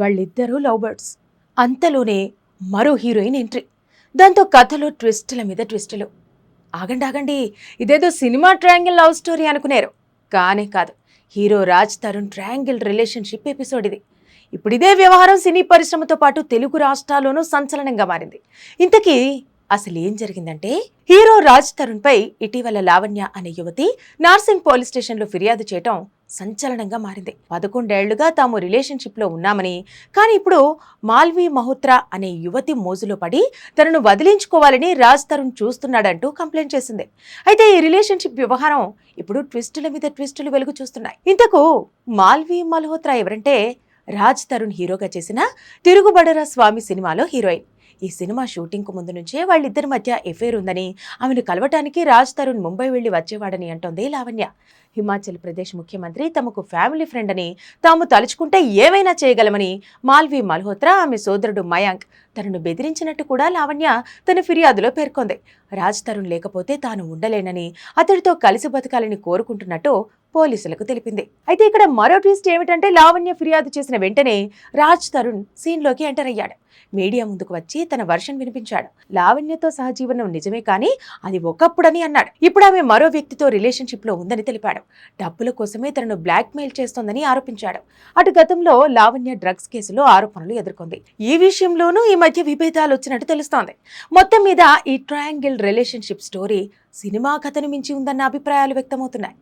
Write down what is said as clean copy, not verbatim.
వాళ్ళిద్దరూ love birds. అంతలోనే మరో హీరోయిన్ ఎంట్రీ. దాంతో కథలో ట్విస్టుల మీద ట్విస్టులు. ఆగండి ఆగండి, ఇదేదో సినిమా ట్రయాంగిల్ లవ్ స్టోరీ అనుకునేరు. కానే కాదు, hero Raj Tarun triangle relationship episode ఇది. ఇప్పుడు ఇదే వ్యవహారం సినీ పరిశ్రమతో పాటు తెలుగు రాష్ట్రాల్లోనూ సంచలనంగా మారింది. ఇంతకీ అసలు ఏం జరిగిందంటే, హీరో రాజ్ తరుణ్ పై ఇటీవల లావణ్య అనే యువతి నార్సింగ్ పోలీస్ స్టేషన్లో ఫిర్యాదు చేయటం సంచలనంగా మారింది. 11 ఏళ్లుగా తాము రిలేషన్షిప్ లో ఉన్నామని, కానీ ఇప్పుడు మాల్వి మహోత్రా అనే యువతి మోజులో పడి తనను వదిలించుకోవాలని రాజ్ తరుణ్ చూస్తున్నాడంటూ కంప్లైంట్ చేసింది. అయితే ఈ రిలేషన్షిప్ వ్యవహారం ఇప్పుడు ట్విస్టుల మీద ట్విస్టులు వెలుగు చూస్తున్నాయి. ఇంతకు మాల్వి మల్హోత్రా ఎవరంటే, రాజ్ తరుణ్ హీరోగా చేసిన తిరుగుబడర స్వామి సినిమాలో హీరోయిన్. ఈ సినిమా షూటింగ్ కు ముందు నుంచే వాళ్ళిద్దరి మధ్య ఎఫైర్ ఉందని, ఆమెను కలవటానికి రాజ్ తరుణ్ ముంబై వెళ్లి వచ్చేవాడని అంటోంది లావణ్య. హిమాచల్ ప్రదేశ్ ముఖ్యమంత్రి తమకు ఫ్యామిలీ ఫ్రెండ్ అని, తాము తలుచుకుంటే ఏమైనా చేయగలమని మాల్వి మల్హోత్రా ఆమె సోదరుడు మయాంక్ తనను బెదిరించినట్టు కూడా లావణ్య తన ఫిర్యాదులో పేర్కొంది. రాజ్ తరుణ్ లేకపోతే తాను ఉండలేనని, అతడితో కలిసి బతకాలని కోరుకుంటున్నట్టు పోలీసులకు తెలిపింది. అయితే ఇక్కడ మరో ట్విస్ట్ ఏమిటంటే, లావణ్య ఫిర్యాదు చేసిన వెంటనే రాజ్ తరుణ్ సీన్లోకి ఎంటర్ అయ్యాడు. మీడియా ముందుకు వచ్చి తన వర్షన్ వినిపించాడు. లావణ్యతో సహజీవనం నిజమే కానీ అది ఒకప్పుడని అన్నాడు. ఇప్పుడు ఆమె మరో వ్యక్తితో రిలేషన్షిప్ లో ఉందని తెలిపాడు. డబ్బుల కోసమే తనను బ్లాక్ మెయిల్ చేస్తోందని ఆరోపించాడు. అటు గతంలో లావణ్య డ్రగ్స్ కేసులో ఆరోపణలు ఎదుర్కొంది. ఈ విషయంలోనూ ఈ మధ్య విభేదాలు వచ్చినట్టు తెలుస్తోంది. మొత్తం మీద ఈ ట్రయాంగిల్ రిలేషన్షిప్ స్టోరీ సినిమా కథను మించి ఉందన్న అభిప్రాయాలు వ్యక్తమవుతున్నాయి.